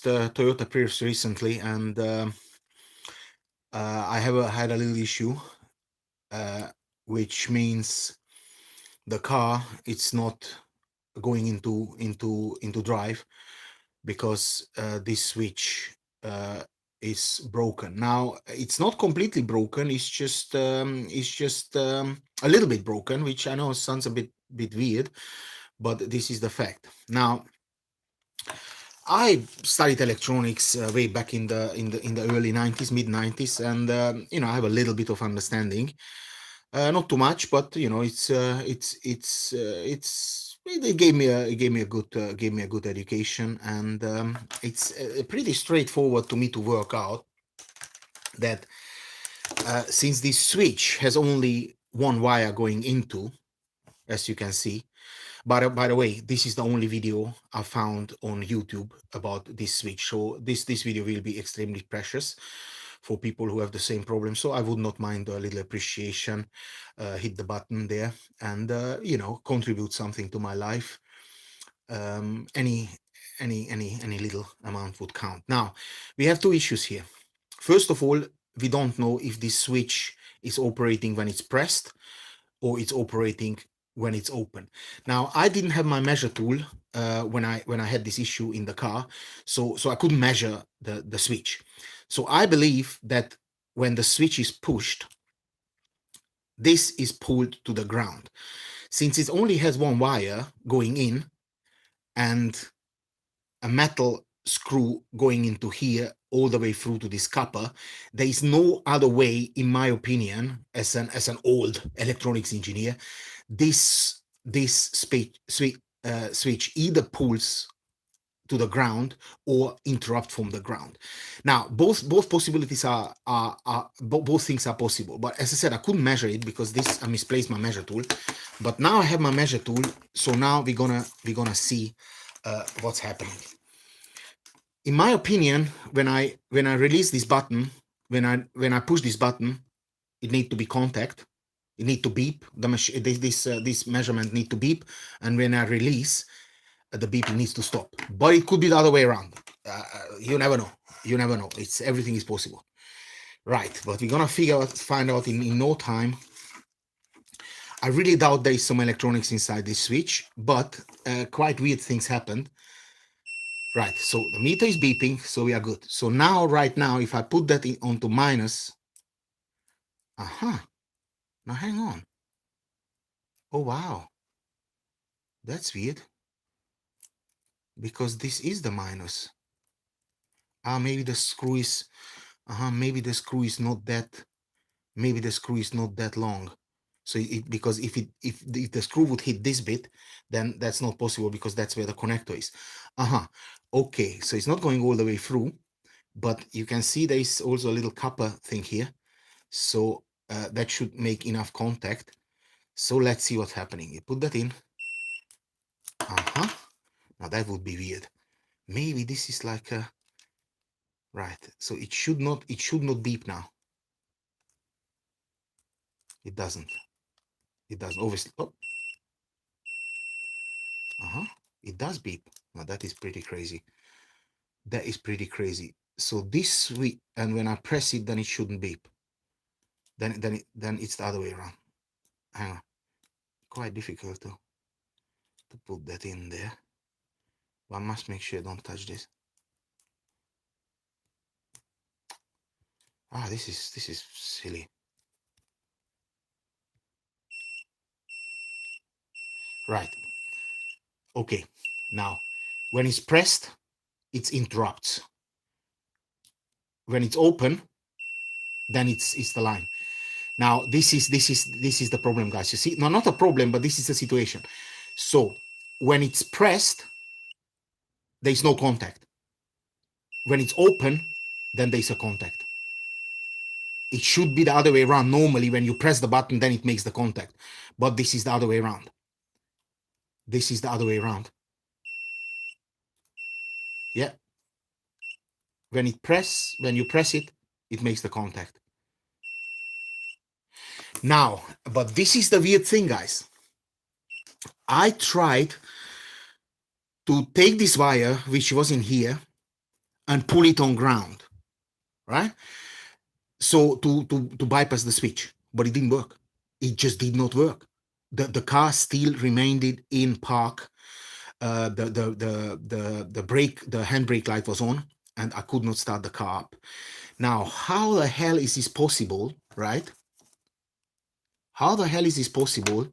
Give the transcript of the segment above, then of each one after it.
purchased a Toyota Prius recently, and I have had a little issue, which means the car it's not going into drive because this switch is broken. Now it's not completely broken. It's just a little bit broken, which I know sounds a bit weird, but this is the fact. Now I studied electronics way back in the early 90s, mid 90s, and I have a little bit of understanding. Not too much, but it gave me a good education, and it's pretty straightforward to me to work out that since this switch has only one wire going into, as you can see. By the way, this is the only video I found on YouTube about this switch. So this video will be extremely precious for people who have the same problem. So I would not mind a little appreciation. Hit the button there and contribute something to my life. Any little amount would count. Now we have two issues here. First of all, we don't know if this switch is operating when it's pressed or it's operating when it's open. Now I didn't have my measure tool when I had this issue in the car, so I couldn't measure the switch. So I believe that when the switch is pushed, this is pulled to the ground. Since it only has one wire going in and a metal screw going into here all the way through to this copper, there is no other way, in my opinion, as an old electronics engineer, this switch either pulls to the ground or interrupt from the ground. Now both possibilities are both things are possible, but as I said, I couldn't measure it because I misplaced my measure tool. But now I have my measure tool, so now we're gonna see what's happening. In my opinion, when I release this button, when I push this button, it needs to be contact. It needs to beep. This measurement needs to beep, and when I release, the beeping needs to stop. But it could be the other way around. You never know. You never know. Everything is possible, right? But we're gonna find out in no time. I really doubt there is some electronics inside this switch, but quite weird things happened. Right, so the meter is beeping, so we are good. So now, right now, if I put that onto minus, now hang on. Oh, wow. That's weird. Because this is the minus. Maybe the screw is, maybe the screw is not that, long. So because if the screw would hit this bit, then that's not possible because that's where the connector is. Okay, so it's not going all the way through, but you can see there is also a little copper thing here. So that should make enough contact. So let's see what's happening. You put that in. Now that would be weird. Maybe this is like a, right. So it should not beep now. It doesn't. It does obviously. Oh. It does beep. Now that is pretty crazy. That is pretty crazy. So this and when I press it, then it shouldn't beep. Then it's the other way around. Hang on. Quite difficult to put that in there. But I must make sure I don't touch this. This is silly. Right. Okay. Now, when it's pressed, it interrupts. When it's open, then it's the line. Now, this is the problem, guys. You see, no, not a problem, but this is the situation. So when it's pressed, there is no contact. When it's open, then there's a contact. It should be the other way around. Normally, when you press the button, then it makes the contact. But this is the other way around. This is the other way around. Yeah. When you press it, it makes the contact. Now, but this is the weird thing, guys. I tried to take this wire, which was in here. and pull it on ground, right? So to bypass the switch, but it didn't work. It just did not work. The car still remained in park. The brake, the handbrake light was on, and I could not start the car up. Now, how the hell is this possible, right? How the hell is this possible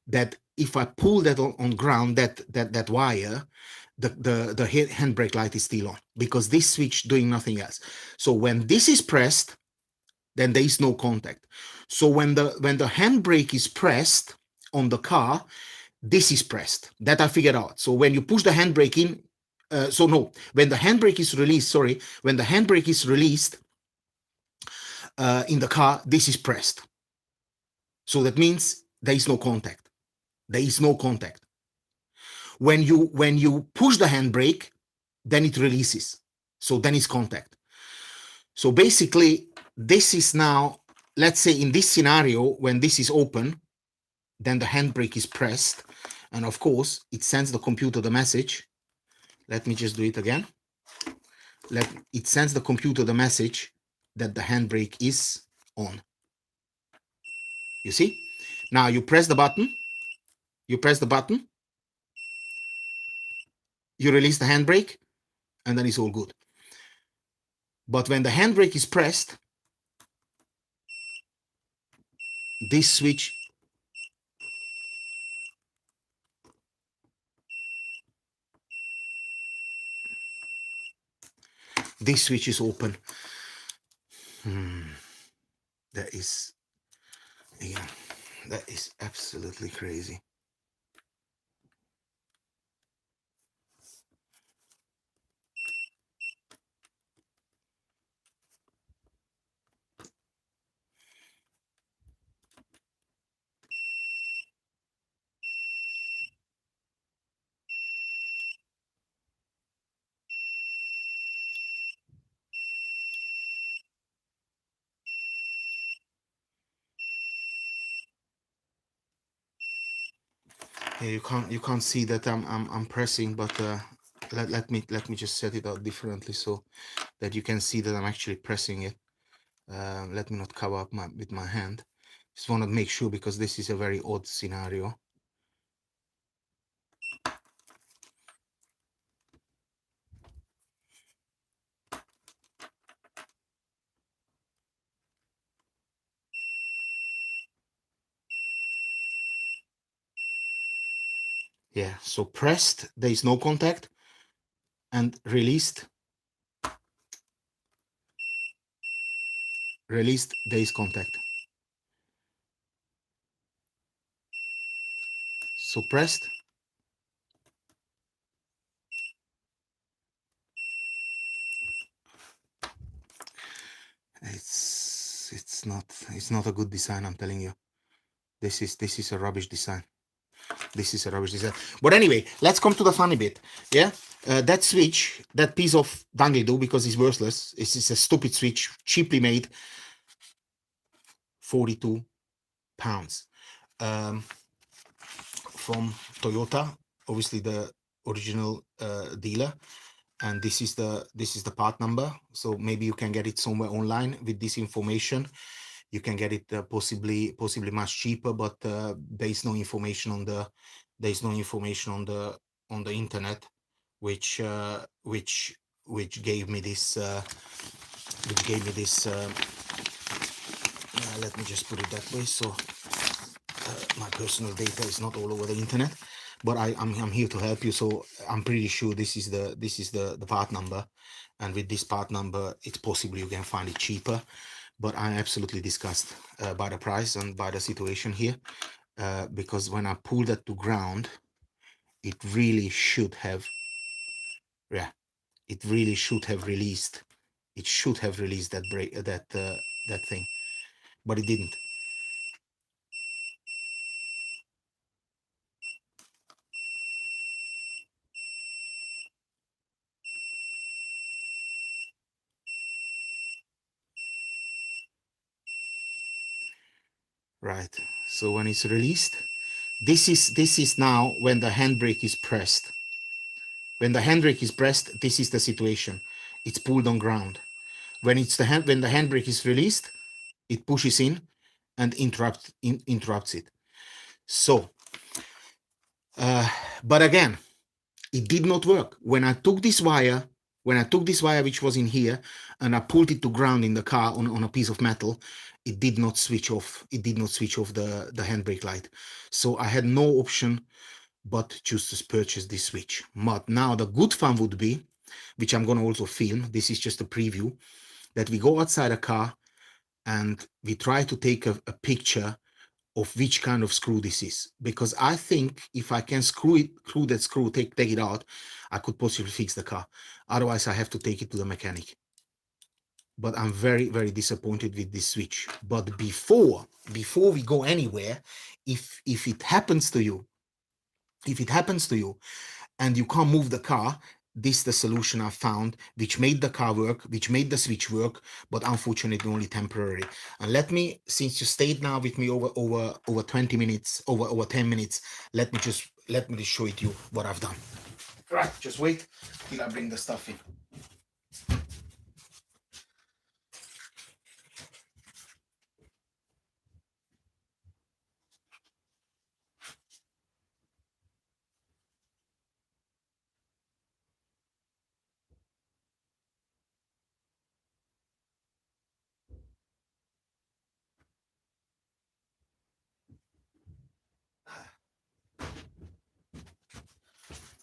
that if I pull that on ground, that wire, the handbrake light is still on, because this switch doing nothing else. So when this is pressed, then there is no contact. So when the handbrake is pressed on the car, this is pressed. That I figured out. So when you push the handbrake in, when the handbrake is released, when the handbrake is released in the car, this is pressed. So that means there is no contact. There is no contact. When you push the handbrake, then it releases. So then it's contact. So basically, this is now, let's say in this scenario, when this is open, then the handbrake is pressed. And of course, it sends the computer the message. Let me just do it again. It sends the computer the message that the handbrake is on. You see? Now you press the button. You press the button. You release the handbrake, and then it's all good. But when the handbrake is pressed, this switch is open. That is, yeah, that is absolutely crazy. Yeah, you can't see that I'm pressing, but let me just set it out differently so that you can see that I'm actually pressing it. Let me not cover up with my hand. Just want to make sure, because this is a very odd scenario. Yeah, so pressed, there is no contact, and released, there is contact. So pressed, it's not a good design, I'm telling you. This is a rubbish design. This is a rubbish design. But anyway, let's come to the funny bit. Yeah, that switch, that piece of dangly-do, because it's worthless. It's a stupid switch, cheaply made, 42 pounds. From Toyota, obviously the original dealer, and this is the part number. So maybe you can get it somewhere online with this information. You can get it possibly much cheaper, but there is no information on the internet, which gave me this let me just put it that way, so my personal data is not all over the internet, but I'm here to help you. So I'm pretty sure this is the part number, and with this part number, it's possible you can find it cheaper. But I'm absolutely disgusted by the price and by the situation here, because when I pulled that to ground, it really should have, yeah, it really should have released. It should have released that brake, that thing, but it didn't. Right. So when it's released, this is now when the handbrake is pressed. When the handbrake is pressed, this is the situation. it's pulled on ground. When when the handbrake is released, it pushes in and interrupts it. So, but again, it did not work. When I took this wire, which was in here, and I pulled it to ground in the car on a piece of metal, it did not switch off. It did not switch off the handbrake light. So I had no option but just to purchase this switch. But now the good fun would be, which I'm going to also film, this is just a preview, that we go outside a car and we try to take a picture of which kind of screw this is, because I think if I can screw that screw, take it out, I could possibly fix the car. Otherwise I have to take it to the mechanic. But I'm very, very disappointed with this switch. But before we go anywhere, if it happens to you, and you can't move the car, this is the solution I found, which made the car work, which made the switch work, but unfortunately only temporary. And let me, since you stayed now with me over 20 minutes, over 10 minutes, let me just show you what I've done. Right, just wait till I bring the stuff in.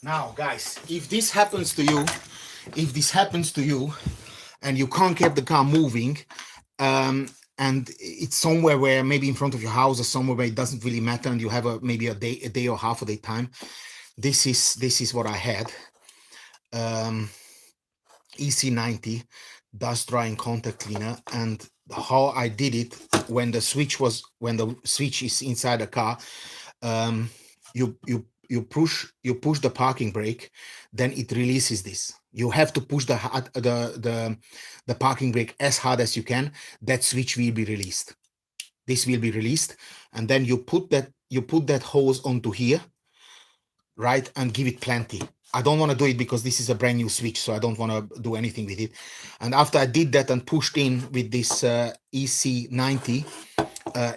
Now, guys, if this happens to you, and you can't get the car moving, and it's somewhere where maybe in front of your house or somewhere where it doesn't really matter, and you have maybe a day or half a day time, this is what I had. EC90 dust drying contact cleaner, and how I did it when the switch is inside the car. You push the parking brake, then it releases this. You have to push the parking brake as hard as you can. That switch will be released. This will be released, and then you put that hose onto here, right, and give it plenty. I don't want to do it because this is a brand new switch, so I don't want to do anything with it. And after I did that and pushed in with this EC90,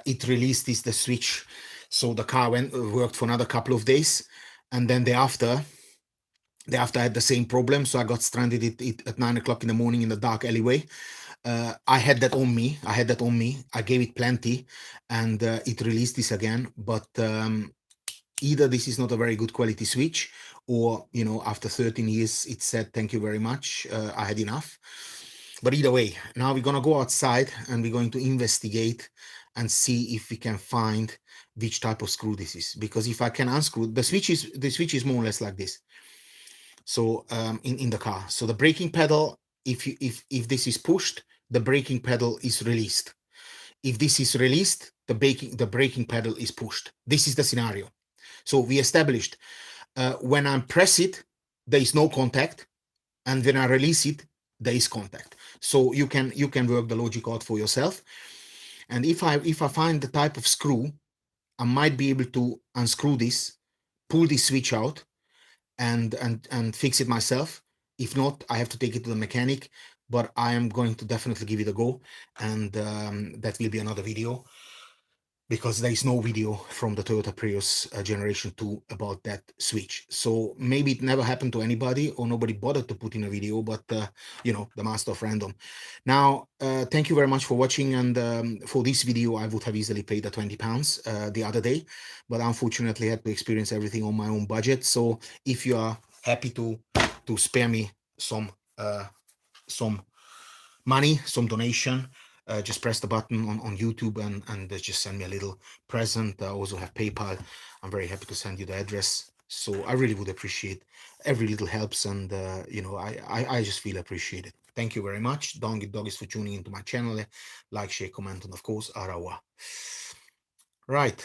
it released the switch. So the car worked for another couple of days, and then thereafter I had the same problem. So I got stranded at 9 o'clock in the morning in the dark alleyway. I had that on me. I gave it plenty, and it released this again. But either this is not a very good quality switch, or after 13 years it said thank you very much, I had enough. But either way, now we're gonna go outside and we're going to investigate and see if we can find which type of screw this is, because if I can unscrew the switch is more or less like this. So in the car, so the braking pedal, if this is pushed, the braking pedal is released. If this is released, the braking pedal is pushed. This is the scenario. So we established when I press it, there is no contact, and when I release it, there is contact. So you can work the logic out for yourself. And if I find the type of screw, I might be able to unscrew this, pull this switch out, and fix it myself. If not, I have to take it to the mechanic. But I am going to definitely give it a go, and that will be another video, because there is no video from the Toyota Prius Generation 2 about that switch. So maybe it never happened to anybody, or nobody bothered to put in a video, but the master of random. Now, thank you very much for watching, and for this video, I would have easily paid the £20 the other day, but unfortunately I had to experience everything on my own budget. So if you are happy to spare me some money, some donation, just press the button on YouTube and just send me a little present. I also have PayPal. I'm very happy to send you the address. So I really would appreciate every little helps, and I just feel appreciated. Thank you very much. Doggies for tuning into my channel. Like, share, comment, and of course, Arawa. Right.